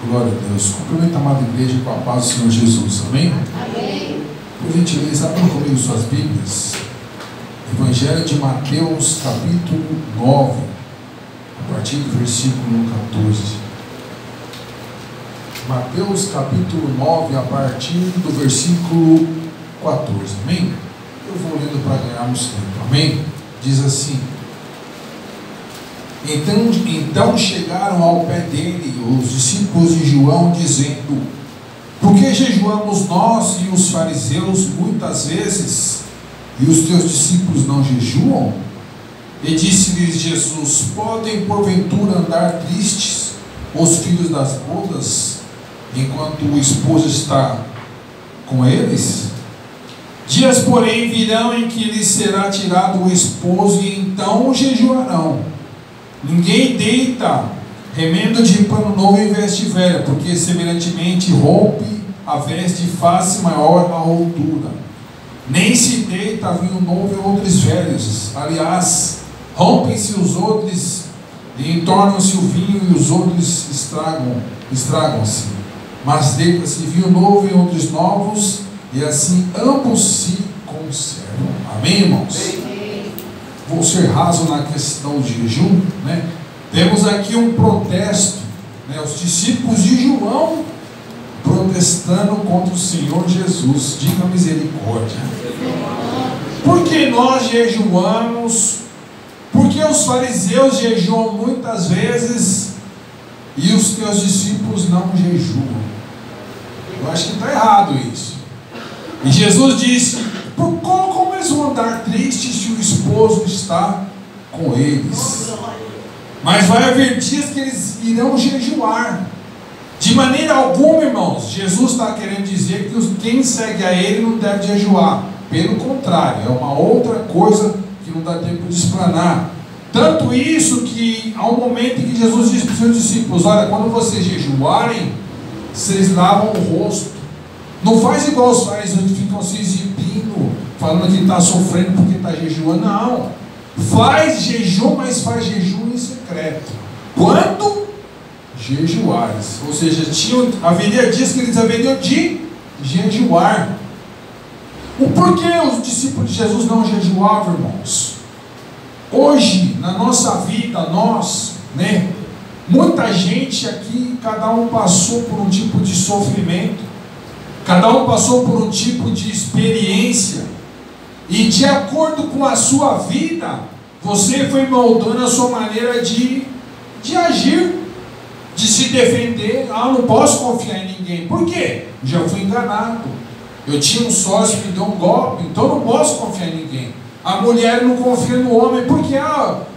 Glória a Deus. Cumprimento a amada igreja com a paz do Senhor Jesus. Amém? Amém. Por gentileza, abram comigo suas Bíblias. Evangelho de Mateus, capítulo 9, a partir do versículo 14. Mateus, capítulo 9, a partir do versículo 14. Amém? Eu vou lendo para ganharmos tempo. Amém? Diz assim: Então chegaram ao pé dele os discípulos de João, dizendo: Por que jejuamos nós e os fariseus muitas vezes, e os teus discípulos não jejuam? E disse-lhes Jesus: Podem porventura andar tristes os filhos das bodas, enquanto o esposo está com eles? Dias, porém, virão em que lhes será tirado o esposo, e então jejuarão. Ninguém deita remendo de pano novo em veste velha, porque semelhantemente rompe a veste e faz maior a rotura. Nem se deita vinho novo em odres velhos. Aliás, rompem-se os odres e entornam-se o vinho, e os odres estragam-se. Mas deita-se vinho novo em odres novos, e assim ambos se conservam. Amém, irmãos? Vou ser raso na questão de jejum, né? Temos aqui um protesto, né? Os discípulos de João protestando contra o Senhor Jesus. Diga misericórdia. Por que nós jejuamos? Porque os fariseus jejuam muitas vezes e os teus discípulos não jejuam. Eu acho que está errado isso. E Jesus disse: como eles vão andar tristes se o esposo está com eles? Mas vai haver dias que eles irão jejuar. De maneira alguma, irmãos, Jesus está querendo dizer que quem segue a Ele não deve jejuar. Pelo contrário, é uma outra coisa que não dá tempo de explanar. Tanto isso que há um momento em que Jesus disse para os seus discípulos: olha, quando vocês jejuarem, vocês lavam o rosto. Não faz igual os fariseus que ficam se exibindo, falando que está sofrendo porque está jejuando. Não. Faz jejum, mas faz jejum em secreto. Quando jejuares. Ou seja, haveria dias que eles haveriam de jejuar. O porquê os discípulos de Jesus não jejuavam, irmãos? Hoje, na nossa vida, muita gente aqui, cada um passou por um tipo de sofrimento. Cada um passou por um tipo de experiência, e de acordo com a sua vida, você foi moldando a sua maneira de agir, de se defender. Não posso confiar em ninguém. Por quê? Já fui enganado. Eu tinha um sócio que me deu um golpe, então não posso confiar em ninguém. A mulher não confia no homem, porque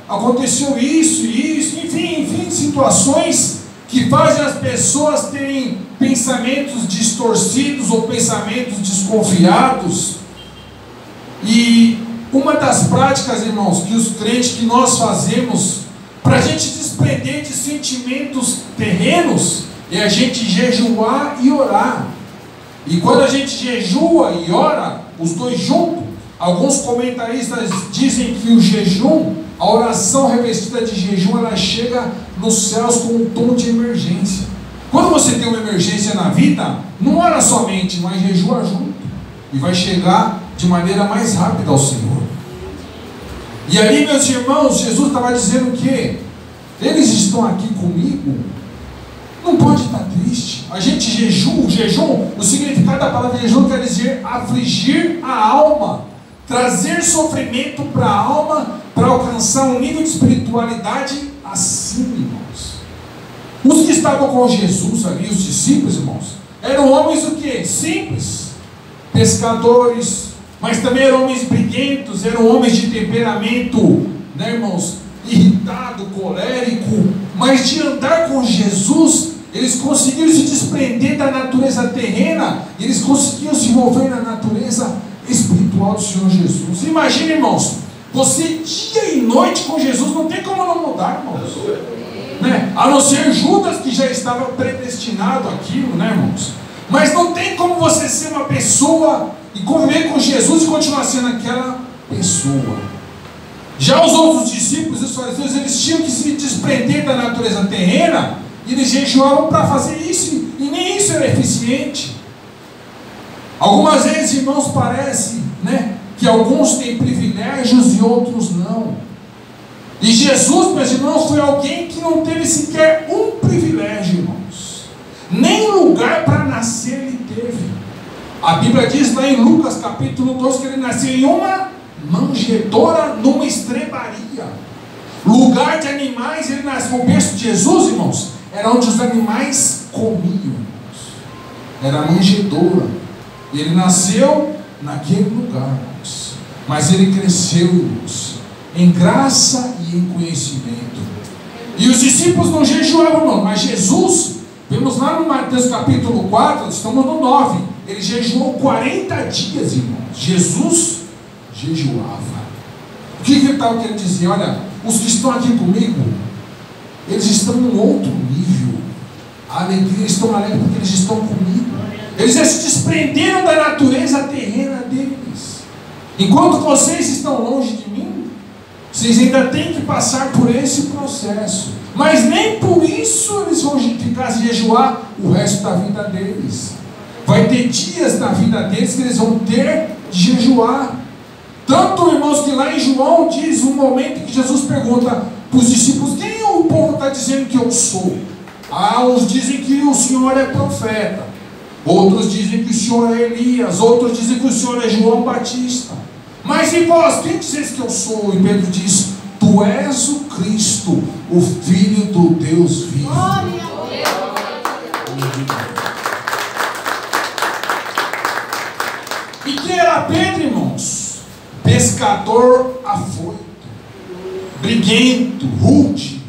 aconteceu isso, enfim, situações que fazem as pessoas terem pensamentos distorcidos ou pensamentos desconfiados. E uma das práticas, irmãos, que os crentes, que nós fazemos para a gente desprender de sentimentos terrenos, é a gente jejuar e orar. E quando a gente jejua e ora, os dois juntos, alguns comentaristas dizem que o jejum, a oração revestida de jejum, ela chega nos céus com um tom de emergência. Quando você tem uma emergência na vida, não ora somente, mas jejua junto, e vai chegar de maneira mais rápida ao Senhor. E ali, meus irmãos, Jesus estava dizendo que eles estão aqui comigo, não pode estar triste. A gente jejum, o significado da palavra jejum quer dizer afligir a alma, trazer sofrimento para a alma, para alcançar um nível de espiritualidade assim, irmãos. Os que estavam com Jesus ali, os discípulos, irmãos, eram homens o quê? Simples, pescadores, mas também eram homens briguentos, eram homens de temperamento, irmãos, irritado, colérico. Mas de andar com Jesus, eles conseguiram se desprender da natureza terrena, eles conseguiram se envolver na natureza espiritual do Senhor Jesus. Imagina, irmãos, você dia e noite com Jesus, não tem como não mudar, irmãos. A não ser Judas, que já estava predestinado àquilo, irmãos? Mas não tem como você ser uma pessoa e conviver com Jesus e continuar sendo aquela pessoa. Já os outros discípulos, os fariseus, eles tinham que se desprender da natureza terrena E eles jejuavam para fazer isso, e nem isso era eficiente. Algumas vezes, irmãos, parece, né, que alguns têm privilégios e outros não. E Jesus, meus irmãos, foi alguém que não teve sequer um privilégio, irmãos. Nem lugar para nascer ele teve. A Bíblia diz lá em Lucas capítulo 2 que ele nasceu em uma manjedoura, numa estrebaria. Lugar de animais, ele nasceu. O berço de Jesus, irmãos, era onde os animais comiam, irmãos. Era a manjedoura. Ele nasceu naquele lugar, irmãos. Mas ele cresceu, irmãos, em graça e em conhecimento. E os discípulos não jejuavam, não. Mas Jesus, vemos lá no Mateus capítulo 4, estamos no 9. Ele jejuou 40 dias, irmãos. Jesus jejuava. O que ele estava querendo dizer? Olha, os que estão aqui comigo, eles estão em outro nível. A alegria, eles estão alegres porque eles estão comigo. Eles já se desprenderam da natureza terrena deles. Enquanto vocês estão longe de mim, vocês ainda têm que passar por esse processo. Mas nem por isso eles vão ficar se jejuar o resto da vida deles. Vai ter dias na vida deles que eles vão ter de jejuar. Tanto, irmãos, que lá em João diz um momento que Jesus pergunta para os discípulos: quem o povo está dizendo que eu sou? Uns dizem que o Senhor é profeta, outros dizem que o Senhor é Elias, outros dizem que o Senhor é João Batista. Mas e vós, quem dizes que eu sou? E Pedro diz: tu és o Cristo, o Filho do Deus vivo. E quem era Pedro, irmãos? Pescador afoito, briguento, rude,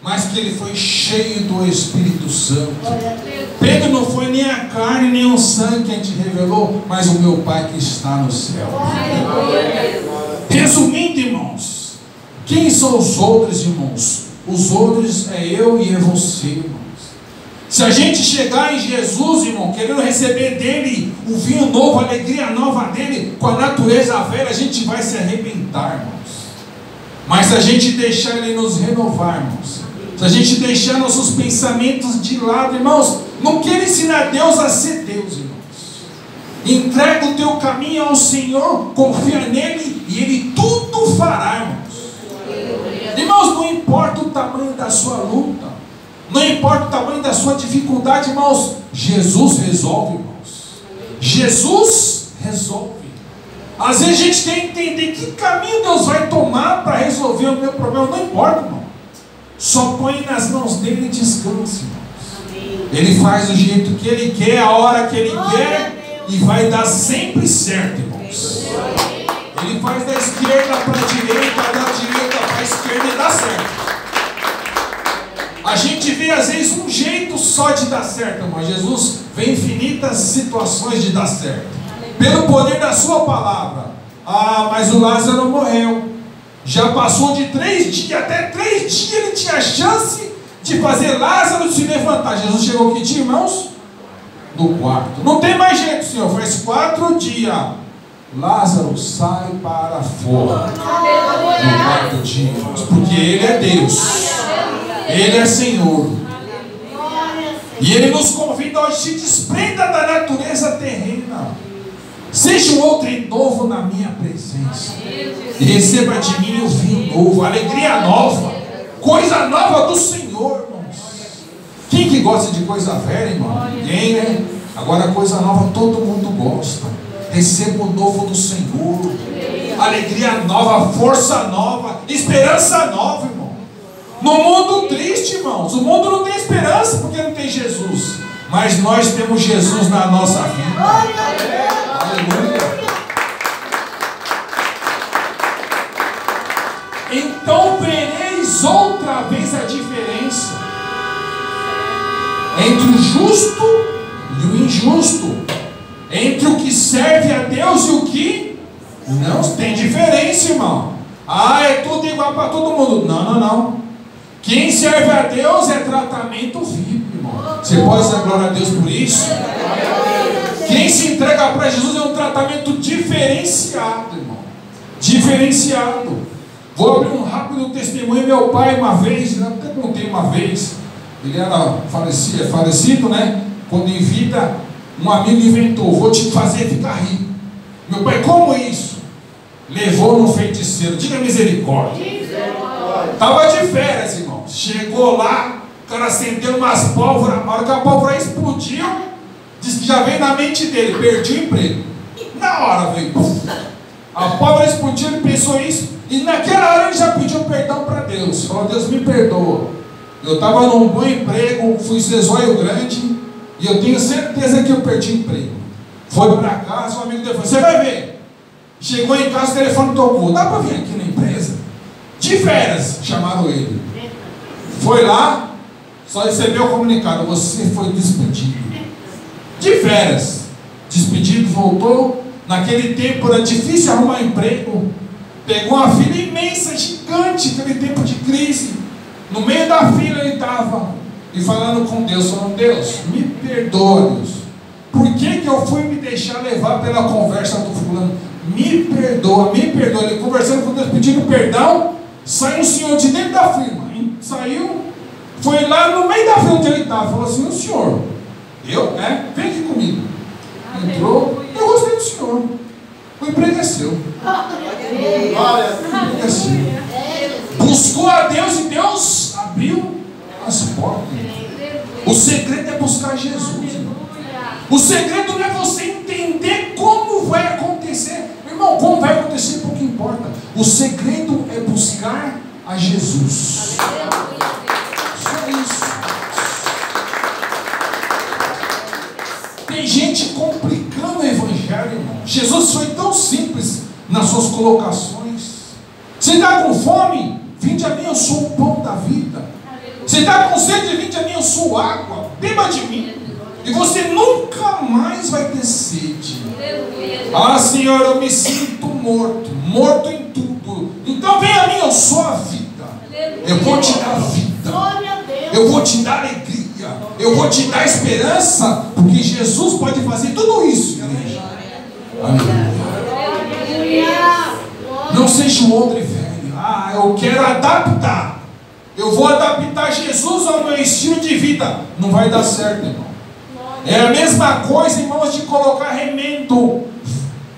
mas que ele foi cheio do Espírito Santo. Pedro não foi nem a carne nem o sangue que a gente revelou, mas o meu Pai que está no céu. Resumindo, irmãos, quem são os outros, irmãos? Os outros é eu e é você, irmãos. Se a gente chegar em Jesus, irmão, querendo receber dele o vinho novo, a alegria nova dele, com a natureza velha, a gente vai se arrebentar, irmãos. Mas se a gente deixar ele nos renovar, irmãos, se a gente deixar nossos pensamentos de lado, irmãos, não queira ensinar Deus a ser Deus, irmãos. Entrega o teu caminho ao Senhor, confia nele e ele tudo fará, irmãos. Irmãos, não importa o tamanho da sua luta, não importa o tamanho da sua dificuldade, irmãos, Jesus resolve, irmãos. Jesus resolve. Às vezes a gente tem que entender que caminho Deus vai tomar para resolver o meu problema. Não importa, irmão. Só põe nas mãos dele e descanse, irmãos. Ele faz do jeito que ele quer, a hora que ele quer, e vai dar sempre certo, irmãos. Ele faz da esquerda para a direita, da direita para a esquerda e dá certo. A gente vê às vezes um jeito só de dar certo, irmão. Jesus vê infinitas situações de dar certo. Pelo poder da sua palavra. Mas o Lázaro morreu. Já passou de 3 dias, até 3 dias ele tinha a chance de fazer Lázaro se levantar. Jesus chegou que dia, irmãos? No quarto. Não tem mais jeito, Senhor. Faz 4 dias. Lázaro, sai para fora. No quarto dia, irmãos. Porque ele é Deus. Ele é Senhor. E Ele nos convida hoje: se desprenda da natureza terrena. Seja um outro novo na minha presença. E receba de mim o vinho novo, alegria nova, coisa nova do Senhor, irmãos. Quem que gosta de coisa velha, irmão? Ninguém, né? Agora coisa nova todo mundo gosta. Receba o novo do Senhor. Alegria nova, força nova, esperança nova, irmão. No mundo triste, irmãos, o mundo não tem esperança porque não tem Jesus, mas nós temos Jesus na nossa vida. Aleluia. Então vereis outra vez a diferença entre o justo e o injusto, entre o que serve a Deus e o que não. Tem diferença, irmão. É tudo igual para todo mundo. Não. Quem serve a Deus é tratamento VIP, irmão. Você pode dar glória a Deus por isso? Quem se entrega para Jesus é um tratamento diferenciado, irmão. Diferenciado. Vou abrir um rápido testemunho. Meu pai, uma vez, até contei uma vez, Ele era falecido, né? Quando em vida, um amigo inventou: vou te fazer ficar rico. Meu pai, como isso? Levou no feiticeiro, diga misericórdia. Estava de férias, irmão. Chegou lá, o cara acendeu umas pólvoras. Na hora que a pólvora explodiu, disse que já veio na mente dele: perdi o emprego. Na hora veio, a pólvora explodiu, ele pensou isso. E naquela hora ele já pediu perdão para Deus. Falou: Deus, me perdoa. Eu estava num bom emprego, fui ser zóio grande, e eu tenho certeza que eu perdi o emprego. Foi para casa, o amigo dele falou: você vai ver. Chegou em casa, o telefone tocou: dá para vir aqui na empresa? De férias, chamaram ele. Foi lá, só recebeu o comunicado: você foi despedido. De férias, despedido, voltou. Naquele tempo era difícil arrumar emprego. Pegou uma fila imensa, gigante, aquele tempo de crise. No meio da fila ele estava, e falando com Deus, falando: Deus, me perdoa, Deus. Por que eu fui me deixar levar pela conversa do fulano? Me perdoa, me perdoa. Ele conversando com Deus, pedindo perdão. Saiu um senhor de dentro da firma. Saiu, foi lá no meio da fila onde ele estava. Falou assim: o senhor, vem aqui comigo. Entrou: eu gostei do senhor. O emprego é seu. Buscou a Deus e Deus abriu as portas. O segredo é buscar Jesus. O segredo não é você entender como vai acontecer. Irmão, como vai acontecer pouco importa. O segredo é buscar a Jesus. Só isso. Tem gente complicando o evangelho, irmão. Jesus foi tão simples nas suas colocações. Você está com fome? Vinde a mim, eu sou o pão da vida. Você está com sede? Vinde a mim, eu sou água. Beba de mim, e você nunca mais vai ter sede. Ah, Senhor, eu me sinto morto, morto em tudo. Então vem a mim, eu sou a vida. Eu vou te dar vida. Eu vou te dar alegria. Eu vou te dar esperança, porque Jesus pode fazer tudo isso, igreja. Aleluia. Não seja um odre velho. Ah, eu quero adaptar. Eu vou adaptar Jesus ao meu estilo de vida. Não vai dar certo, irmão. É a mesma coisa, irmãos, de colocar remendo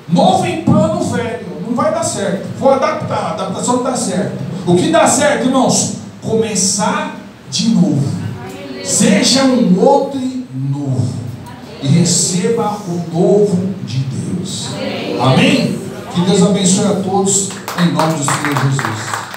novo em pano velho. Não vai dar certo. Vou adaptar. A adaptação não dá certo. O que dá certo, irmãos? Começar de novo. Seja um outro novo. E receba o novo de Deus. Amém? Que Deus abençoe a todos, em nome do Senhor Jesus.